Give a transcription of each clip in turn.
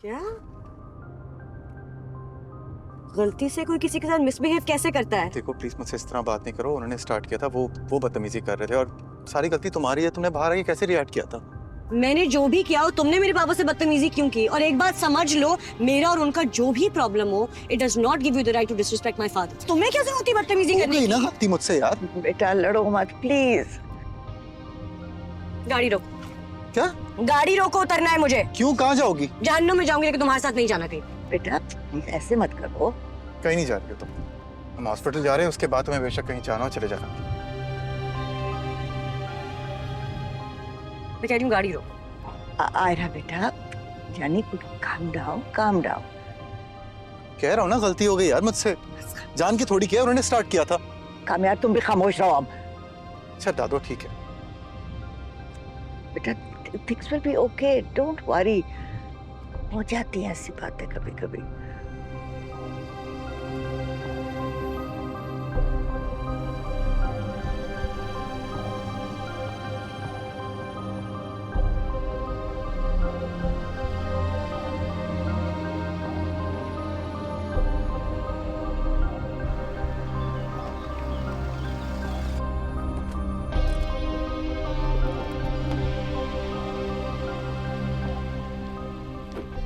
क्या? गलती से कोई किसी के साथ मिसबिहेव कैसे करता है? देखो प्लीज मुझसे इस तरह बात नहीं करो। उन्होंने स्टार्ट किया था, वो बदतमीजी कर रहे थे और सारी गलती तुम्हारी है। तुमने बाहर आके कैसे रिएक्ट किया था? मैंने जो भी किया हो, तुमने मेरे पापा से बदतमीजी क्यों की? और एक बात समझ लो, मेरा और उनका जो भी प्रॉब्लम हो, it does not give you the right to disrespect my father. तुम्हें कैसे होती बदतमीजी करने की? ना गलती मुझसे यार। बेटा लड़ो मत प्लीज। गाड़ी रोको। क्या? गाड़ी रोको, उतरना है मुझे। क्यों? कहाँ जाओगी? जहन्नुम में जाऊंगी, लेकिन तुम्हारे साथ नहीं जाना कहीं। बेटा ऐसे मत करो। कहीं नहीं जा रही हो तुम। हम हॉस्पिटल जा रहे हैं, उसके बाद तुम्हें बेशक कहीं जाना हो चले जाना। मैं कह रही हूँ गाड़ी रोको। आयरा बेटा, जानी काम डाउन काम डाउन। कह रहा हूँ ना गलती हो गई यार मुझसे। जान के थोड़ी किया, उन्होंने स्टार्ट किया था। कामयाब तुम भी खामोश रहो अब। अच्छा दादो ठीक है। बेटा things will be okay, don't worry. हो जाती हैं ऐसी बातें कभी कभी।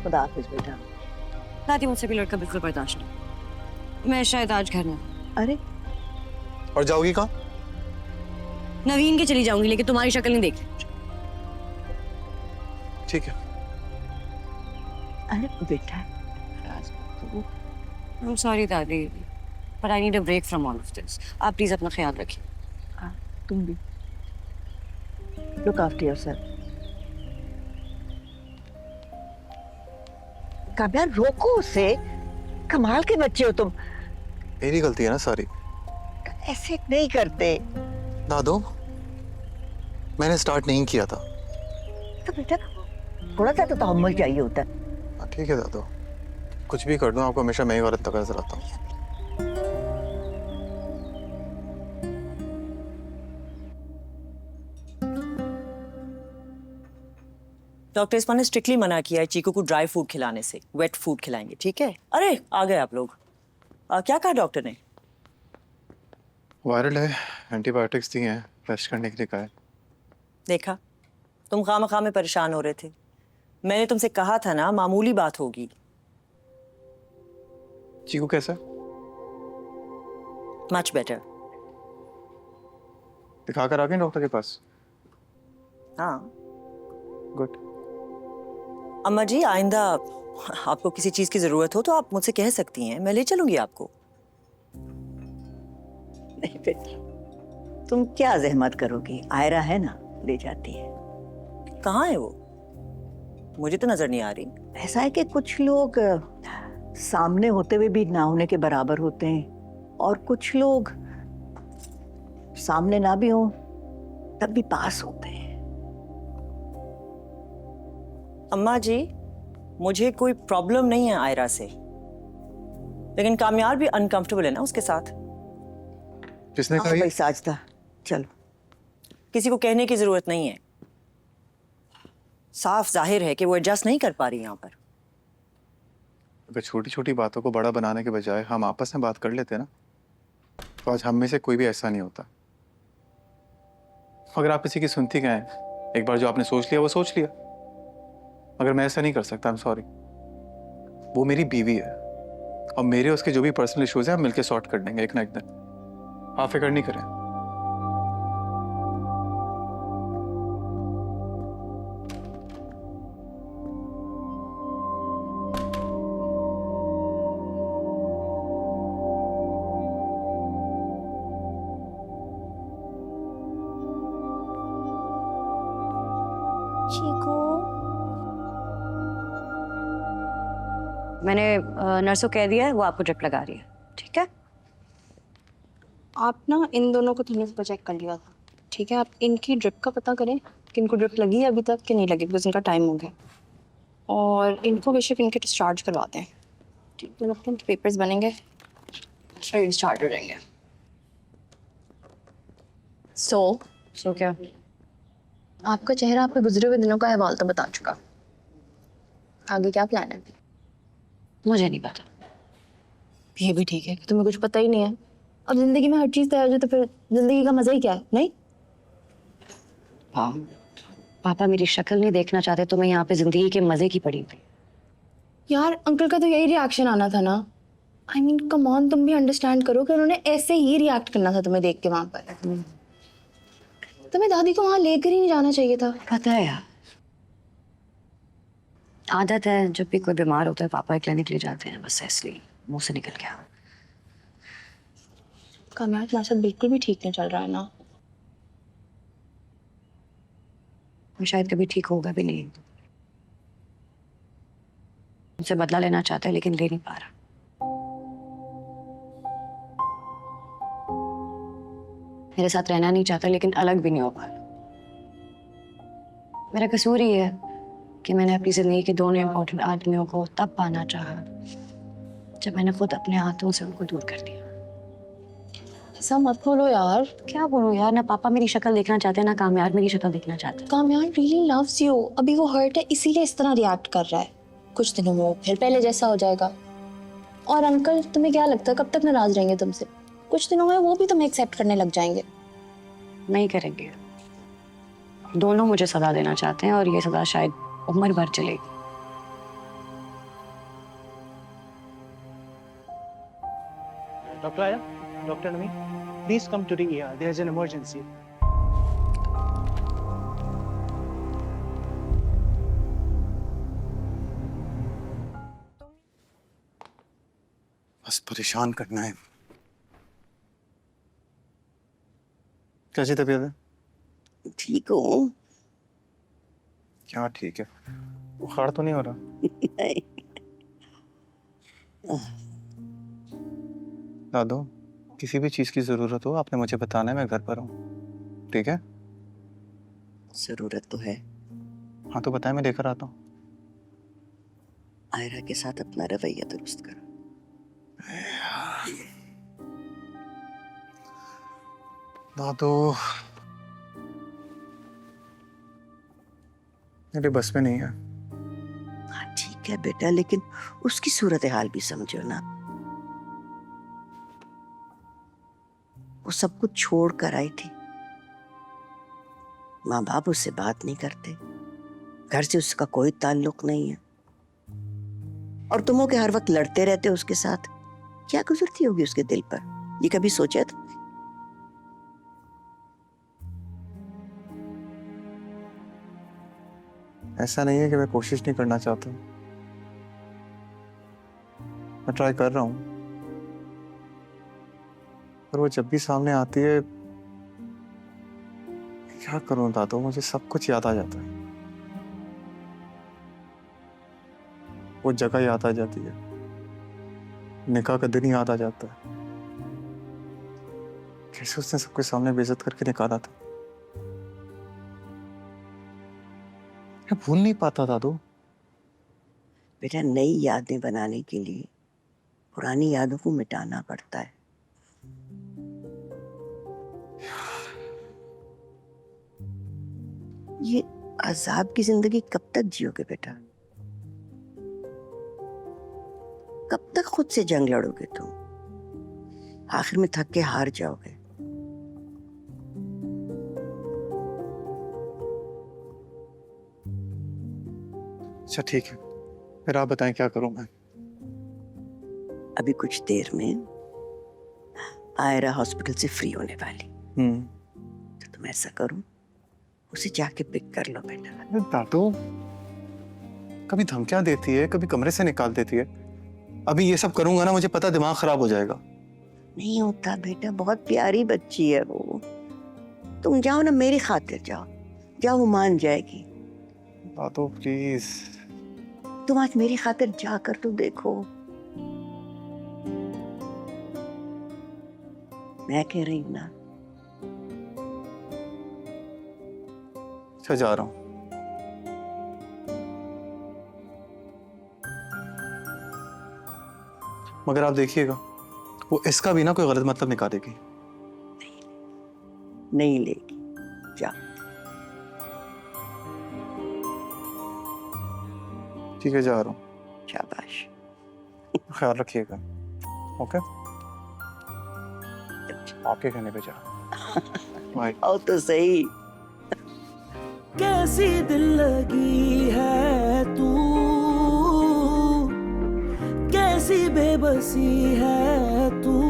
खुदा हाफिज बेटा। दादी, मुझसे भी लड़का बिल्कुल बर्दाश्त नहीं। मैं शायद आज घर में। अरे और जाओगी कहाँ? नवीन के चली जाऊंगी, लेकिन तुम्हारी शक्ल नहीं देखी। ठीक है। अरे बेटा I'm sorry दादी, but I need a break from all of this. आप प्लीज अपना ख्याल रखिए। तुम भी लुक आफ्टर योरसेल्फ। कामयाब रोको उसे, कमाल के बच्चे हो तुम। मेरी गलती है ना सारी। ऐसे नहीं करते। दादो मैंने स्टार्ट नहीं किया था। तो बेटा थोड़ा सा तो तहम्मुल चाहिए होता है। ठीक है दादो, कुछ भी कर दूं आपको हमेशा मैं ही गलत नजर आता हूँ। डॉक्टर इस्मा ने स्ट्रिक्टली मना किया है चीकू को ड्राई फूड खिलाने से। वेट फूड खिलाएंगे, ठीक है? अरे आ गए आप लोग। क्या कहा डॉक्टर ने? वायरल है, एंटीबायोटिक्स दी हैं, रेस्ट करने के लिए कहा है। देखा, तुम खामखा में परेशान हो रहे थे। मैंने तुमसे कहा था ना, मामूली बात होगी। चीकू कैसा? Much better. दिखा कर आ गए डॉक्टर के पास? हाँ। गुड। अम्मा जी, आइंदा आपको किसी चीज की जरूरत हो तो आप मुझसे कह सकती हैं, मैं ले चलूंगी आपको। नहीं बेटा, तुम क्या जहमत करोगी, आयरा है ना, ले जाती है। कहाँ है वो? मुझे तो नजर नहीं आ रही। ऐसा है कि कुछ लोग सामने होते हुए भी ना होने के बराबर होते हैं, और कुछ लोग सामने ना भी हो तब भी पास होते हैं। अम्मा जी, मुझे कोई प्रॉब्लम नहीं है आयरा से, लेकिन कामयाब भी अनकंफर्टेबल है ना उसके साथ। किसने हाँ कहा ये? भाई साजदा, चलो। किसी को कहने की जरूरत नहीं है। साफ जाहिर है कि वो एडजस्ट नहीं कर पा रही यहाँ पर। अगर छोटी छोटी बातों को बड़ा बनाने के बजाय हम आपस में बात कर लेते ना, तो आज हम में से कोई भी ऐसा नहीं होता। अगर आप किसी की सुनती गए, एक बार जो आपने सोच लिया वो सोच लिया। अगर मैं ऐसा नहीं कर सकता, आई एम सॉरी। वो मेरी बीवी है और मेरे उसके जो भी पर्सनल इश्यूज हैं हम मिलकर सॉर्ट कर लेंगे एक ना एक दिन। आप फिक्र नहीं करें। मैंने नर्स को कह दिया है, वो आपको ड्रिप लगा रही है, ठीक है? आप ना इन दोनों को थोड़ा सा चेक कर लिया था, ठीक है? आप इनकी ड्रिप का पता करें कि इनको ड्रिप लगी है अभी तक कि नहीं लगी, बिकॉज इनका टाइम हो गया। और इनको बेशक इनके डिस्चार्ज करवाते हैं, ठीक है? लगता है इनके पेपर्स बनेंगे, फिर डिस्चार्ज हो जाएंगे। सो क्या? आपका चेहरा आपके गुजरे हुए दिनों का अहवाल तो बता चुका। आगे क्या प्लान है? मुझे नहीं पता। ये भी ठीक है कि तुम्हें कुछ पता ही नहीं है। अब जिंदगी में हर चीज तय हो जाए तो फिर जिंदगी का मजा ही क्या है, नहीं? हाँ, पापा मेरी शक्ल नहीं देखना चाहते तो मैं यहाँ पे जिंदगी के मजे की पड़ी हुई। यार अंकल का तो यही रिएक्शन आना था ना। आई मीन कम ऑन, तुम भी अंडरस्टैंड करो कि उन्होंने ऐसे ही रिएक्ट करना था तुम्हें देख के वहां पर। तुम्हें दादी को वहां लेकर ही नहीं जाना चाहिए था। पता है यार, आदत है जब भी कोई बीमार होता है पापा क्लिनिक ले जाते हैं, बस इसलिए मुंह से निकल गया। कामयाब तुम्हारे साथ बिल्कुल भी ठीक नहीं चल रहा है ना। और शायद कभी ठीक होगा भी नहीं। मुझसे बदला लेना चाहता है लेकिन ले नहीं पा रहा। मेरे साथ रहना नहीं चाहता लेकिन अलग भी नहीं हो पा रहा। मेरा कसूर ही है कि मैंने अपनी जिंदगी के दोनों इम्पोर्टेंट आदमियों को तब पाना चाहा जब मैंने खुद अपने हाथों से उनको दूर कर दिया। ऐसा मत बोलो यार। क्या बोलूं यार, ना पापा मेरी शक्ल देखना चाहते हैं ना कामयाब मेरी शक्ल देखना चाहते हैं। कामयाब रियली लव्स यू। अभी वो हर्ट है इसीलिए इस तरह रिएक्ट कर रहा है। कुछ दिनों में वो फिर पहले जैसा हो जाएगा। और अंकल तुम्हें क्या लगता है कब तक नाराज रहेंगे तुमसे? कुछ दिनों में वो भी तुम्हें एक्सेप्ट करने लग जाएंगे। नहीं करेंगे। दोनों मुझे सजा देना चाहते हैं और ये सजा शायद उम्र भर चलेगी। Dr. Aya, Dr. Nami, please come to the ER. There is an emergency. बस परेशान करना है। कैसी तबीयत है? ठीक हूँ। क्या ठीक है? बुखार तो नहीं हो रहा? दादू, किसी भी चीज की जरूरत हो आपने मुझे बताना है, मैं घर पर हूँ। ठीक है? जरूरत तो है। हाँ तो बताए, मैं लेकर आता हूँ। आयरा के साथ अपना रवैया दुरुस्त करो। दादू, मेरे बस में नहीं है। हाँ ठीक है बेटा, लेकिन उसकी सूरत हाल भी समझो ना। वो सब कुछ छोड़ कर आई थी। माँ बाप उससे बात नहीं करते, घर से उसका कोई ताल्लुक नहीं है, और तुम हो के हर वक्त लड़ते रहते हो उसके साथ। क्या गुजरती होगी उसके दिल पर, ये कभी सोचा था? ऐसा नहीं है कि मैं कोशिश नहीं करना चाहता, मैं ट्राई कर रहा हूँ, पर वो जब भी सामने आती है, क्या करूं दादू, मुझे सब कुछ याद आ जाता है। वो जगह याद आ जाती है, निकाह का दिन याद आ जाता है, कैसे उसने सबके सामने बेइज्जत करके निकाला था। मैं भूल नहीं पाता दादू। बेटा, नई यादें बनाने के लिए पुरानी यादों को मिटाना पड़ता है। ये अजाब की जिंदगी कब तक जियोगे बेटा? कब तक खुद से जंग लड़ोगे तुम? आखिर में थक के हार जाओगे। अच्छा ठीक है, फिर आप बताएं क्या करूं मैं? अभी कुछ देर में आयरा हॉस्पिटल से फ्री होने वाली, तो तुम ऐसा करो, उसे जाके पिक कर लो बेटा। दादू, कभी धमकियां देती है, कभी कमरे से निकाल देती है। अभी ये सब करूंगा ना, मुझे पता दिमाग खराब हो जाएगा। नहीं होता बेटा, बहुत प्यारी बच्ची है वो। तुम जाओ ना, मेरी खातिर जाओ, जाओ, वो मान जाएगी। दादू प्लीज। तुम आज मेरी खातिर जाकर तो देखो। मैं कह रही हूं ना। अच्छा, जा रहा हूं। मगर आप देखिएगा, वो इसका भी ना कोई गलत मतलब निकालेगी। नहीं लेगी, जाओ। ठीक है, जा रहा हूँ। शाबाश। ख्याल रखिएगा। ओके, आपके कहने पे जा। बाय। आओ तो सही। कैसी दिल लगी है तू, कैसी बेबसी है तू,